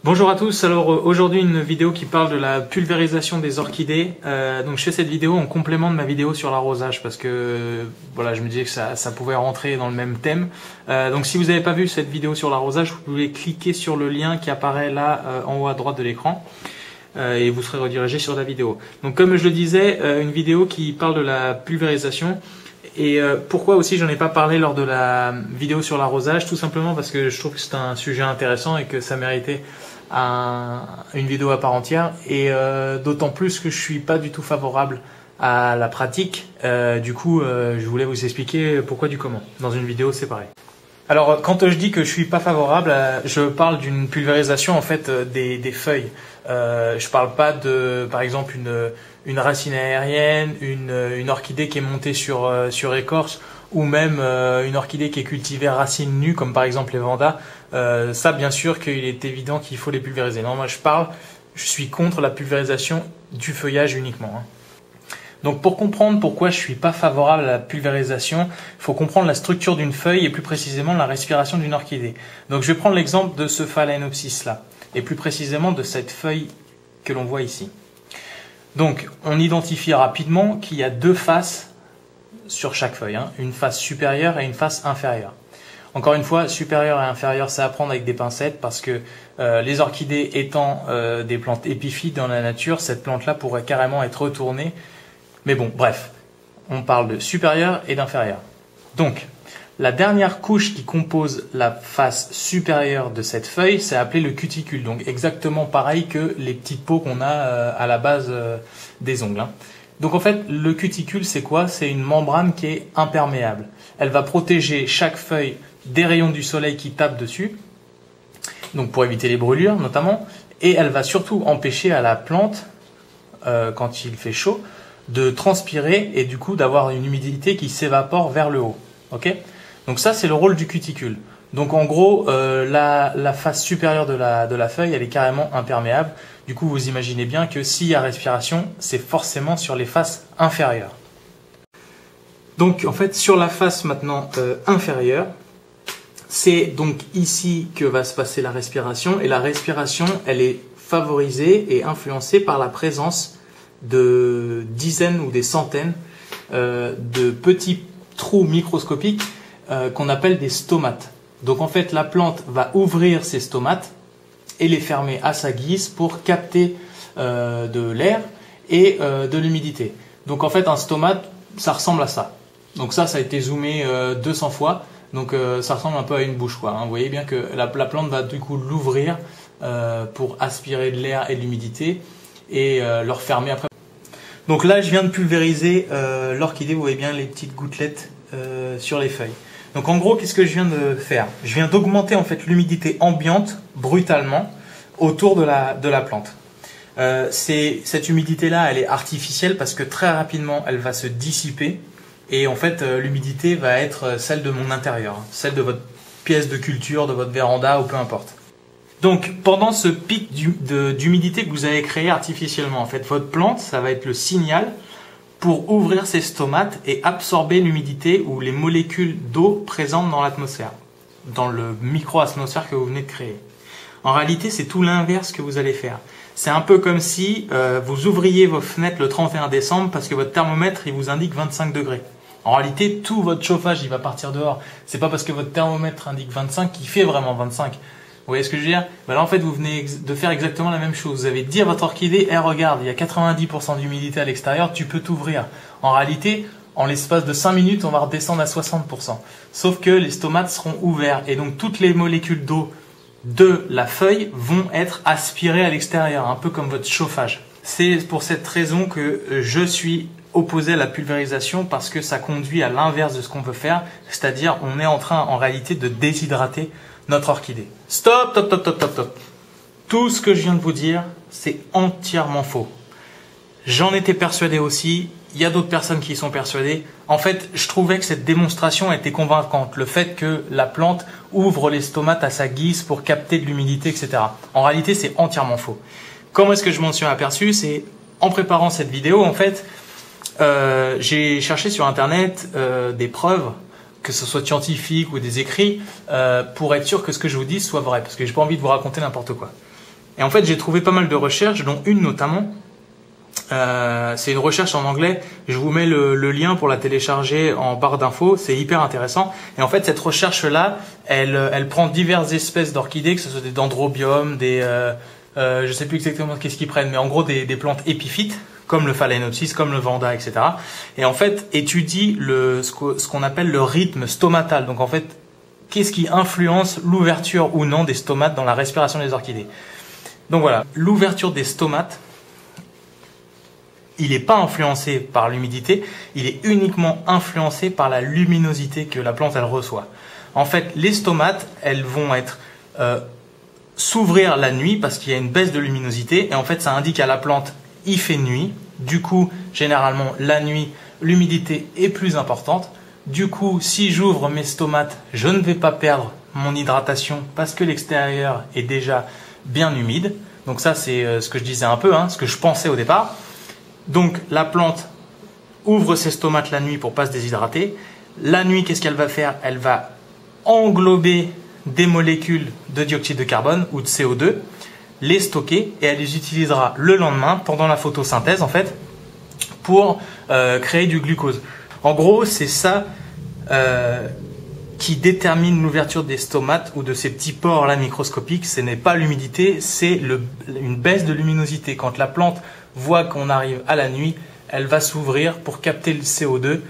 Bonjour à tous, alors aujourd'hui une vidéo qui parle de la pulvérisation des orchidées. Donc je fais cette vidéo en complément de ma vidéo sur l'arrosage parce que voilà, je me disais que ça pouvait rentrer dans le même thème. Donc si vous n'avez pas vu cette vidéo sur l'arrosage, vous pouvez cliquer sur le lien qui apparaît là en haut à droite de l'écran et vous serez redirigé sur la vidéo. Donc comme je le disais, une vidéo qui parle de la pulvérisation. Et pourquoi aussi j'en ai pas parlé lors de la vidéo sur l'arrosage? Tout simplement parce que je trouve que c'est un sujet intéressant et que ça méritait une vidéo à part entière. Et d'autant plus que je suis pas du tout favorable à la pratique. Du coup, je voulais vous expliquer pourquoi du comment dans une vidéo séparée. Alors, quand je dis que je suis pas favorable, je parle d'une pulvérisation en fait des feuilles. Je parle pas de, par exemple, une racine aérienne, une orchidée qui est montée sur écorce, ou même une orchidée qui est cultivée racine nue, comme par exemple les Vanda. Ça, bien sûr, qu'il est évident qu'il faut les pulvériser. Non, moi, je suis contre la pulvérisation du feuillage uniquement. Hein. Donc pour comprendre pourquoi je suis pas favorable à la pulvérisation, il faut comprendre la structure d'une feuille et plus précisément la respiration d'une orchidée. Donc je vais prendre l'exemple de ce Phalaenopsis là, et plus précisément de cette feuille que l'on voit ici. Donc on identifie rapidement qu'il y a deux faces sur chaque feuille, hein, une face supérieure et une face inférieure. Encore une fois, supérieur et inférieur, c'est à prendre avec des pincettes parce que les orchidées étant des plantes épiphytes dans la nature, cette plante-là pourrait carrément être retournée. Mais bon, bref, on parle de supérieur et d'inférieur. Donc, la dernière couche qui compose la face supérieure de cette feuille, c'est appelé le cuticule. Donc, exactement pareil que les petites peaux qu'on a à la base des ongles. Hein. Donc, en fait, le cuticule, c'est quoi? C'est une membrane qui est imperméable. Elle va protéger chaque feuille des rayons du soleil qui tapent dessus, donc pour éviter les brûlures notamment, et elle va surtout empêcher à la plante, quand il fait chaud, de transpirer et du coup d'avoir une humidité qui s'évapore vers le haut. Okay, donc ça c'est le rôle du cuticule. Donc en gros la face supérieure de la feuille elle est carrément imperméable. Du coup vous imaginez bien que s'il y a respiration c'est forcément sur les faces inférieures. Donc en fait sur la face maintenant inférieure, c'est donc ici que va se passer la respiration et la respiration elle est favorisée et influencée par la présence de dizaines ou des centaines de petits trous microscopiques qu'on appelle des stomates. Donc en fait la plante va ouvrir ces stomates et les fermer à sa guise pour capter de l'air et de l'humidité. Donc en fait un stomate ça ressemble à ça. Donc ça a été zoomé 200 fois. Donc ça ressemble un peu à une bouche quoi. Hein. Vous voyez bien que la plante va du coup l'ouvrir pour aspirer de l'air et de l'humidité et le refermer après. Donc là, je viens de pulvériser l'orchidée, vous voyez bien les petites gouttelettes sur les feuilles. Donc en gros, qu'est-ce que je viens de faire? Je viens d'augmenter en fait l'humidité ambiante brutalement autour de la plante. Cette humidité-là, elle est artificielle parce que très rapidement, elle va se dissiper et en fait, l'humidité va être celle de mon intérieur, celle de votre pièce de culture, de votre véranda ou peu importe. Donc, pendant ce pic d'humidité que vous avez créé artificiellement, en fait, votre plante, ça va être le signal pour ouvrir ses stomates et absorber l'humidité ou les molécules d'eau présentes dans l'atmosphère, dans le micro-atmosphère que vous venez de créer. En réalité, c'est tout l'inverse que vous allez faire. C'est un peu comme si vous ouvriez vos fenêtres le 31 décembre parce que votre thermomètre, il vous indique 25 degrés. En réalité, tout votre chauffage, il va partir dehors. C'est pas parce que votre thermomètre indique 25 qu'il fait vraiment 25. Vous voyez ce que je veux dire? Ben là, en fait, vous venez de faire exactement la même chose. Vous avez dit à votre orchidée, hey, regarde, il y a 90% d'humidité à l'extérieur, tu peux t'ouvrir. En réalité, en l'espace de 5 minutes, on va redescendre à 60%. Sauf que les stomates seront ouverts et donc toutes les molécules d'eau de la feuille vont être aspirées à l'extérieur, un peu comme votre chauffage. C'est pour cette raison que je suis opposé à la pulvérisation parce que ça conduit à l'inverse de ce qu'on veut faire, c'est-à-dire on est en train en réalité de déshydrater notre orchidée. Stop, stop, stop, stop, stop, stop. Tout ce que je viens de vous dire, c'est entièrement faux. J'en étais persuadé aussi, il y a d'autres personnes qui y sont persuadées. En fait, je trouvais que cette démonstration était convaincante. Le fait que la plante ouvre les stomates à sa guise pour capter de l'humidité, etc. En réalité, c'est entièrement faux. Comment est-ce que je m'en suis aperçu? C'est en préparant cette vidéo, en fait, j'ai cherché sur Internet des preuves que ce soit scientifique ou des écrits, pour être sûr que ce que je vous dis soit vrai, parce que j'ai pas envie de vous raconter n'importe quoi. Et en fait, j'ai trouvé pas mal de recherches, dont une notamment. C'est une recherche en anglais. Je vous mets le lien pour la télécharger en barre d'infos. C'est hyper intéressant. Et en fait, cette recherche-là, elle prend diverses espèces d'orchidées, que ce soit des dendrobiums, je sais plus exactement qu'est-ce qu'ils prennent, mais en gros des plantes épiphytes, comme le phalaenopsis, comme le vanda, etc. Et en fait, étudie ce qu'on appelle le rythme stomatal. Donc en fait, qu'est-ce qui influence l'ouverture ou non des stomates dans la respiration des orchidées. Donc voilà, l'ouverture des stomates, il n'est pas influencé par l'humidité, il est uniquement influencé par la luminosité que la plante elle reçoit. En fait, les stomates, elles vont être s'ouvrir la nuit parce qu'il y a une baisse de luminosité et en fait ça indique à la plante il fait nuit. Du coup, généralement la nuit, l'humidité est plus importante. Du coup, si j'ouvre mes stomates, je ne vais pas perdre mon hydratation parce que l'extérieur est déjà bien humide. Donc ça c'est ce que je disais un peu, ce que je pensais au départ. Donc la plante ouvre ses stomates la nuit pour pas se déshydrater. La nuit, qu'est-ce qu'elle va faire? Elle va englober des molécules de dioxyde de carbone ou de CO2, les stocker et elle les utilisera le lendemain pendant la photosynthèse en fait pour créer du glucose. En gros, c'est ça qui détermine l'ouverture des stomates ou de ces petits pores là microscopiques. Ce n'est pas l'humidité, c'est une baisse de luminosité. Quand la plante voit qu'on arrive à la nuit, elle va s'ouvrir pour capter le CO2.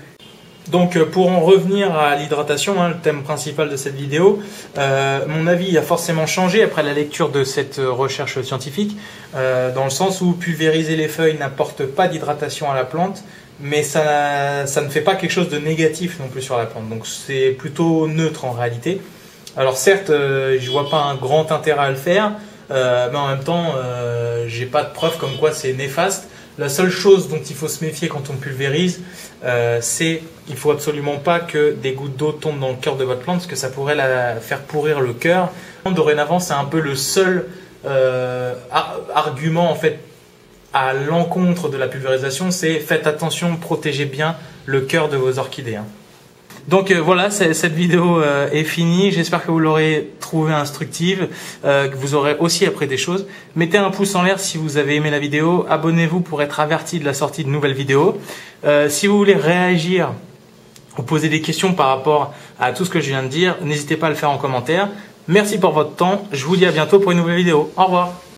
Donc pour en revenir à l'hydratation, le thème principal de cette vidéo, mon avis a forcément changé après la lecture de cette recherche scientifique, dans le sens où pulvériser les feuilles n'apporte pas d'hydratation à la plante, mais ça ne fait pas quelque chose de négatif non plus sur la plante, donc c'est plutôt neutre en réalité. Alors certes, je vois pas un grand intérêt à le faire, mais en même temps, j'ai pas de preuve comme quoi c'est néfaste. La seule chose dont il faut se méfier quand on pulvérise, c'est qu'il ne faut absolument pas que des gouttes d'eau tombent dans le cœur de votre plante parce que ça pourrait la faire pourrir le cœur. Dorénavant, c'est un peu le seul argument en fait à l'encontre de la pulvérisation, c'est faites attention, protégez bien le cœur de vos orchidées. Donc voilà, cette vidéo est finie. J'espère que vous l'aurez trouvée instructive, que vous aurez aussi appris des choses. Mettez un pouce en l'air si vous avez aimé la vidéo. Abonnez-vous pour être averti de la sortie de nouvelles vidéos. Si vous voulez réagir ou poser des questions par rapport à tout ce que je viens de dire, n'hésitez pas à le faire en commentaire. Merci pour votre temps. Je vous dis à bientôt pour une nouvelle vidéo. Au revoir.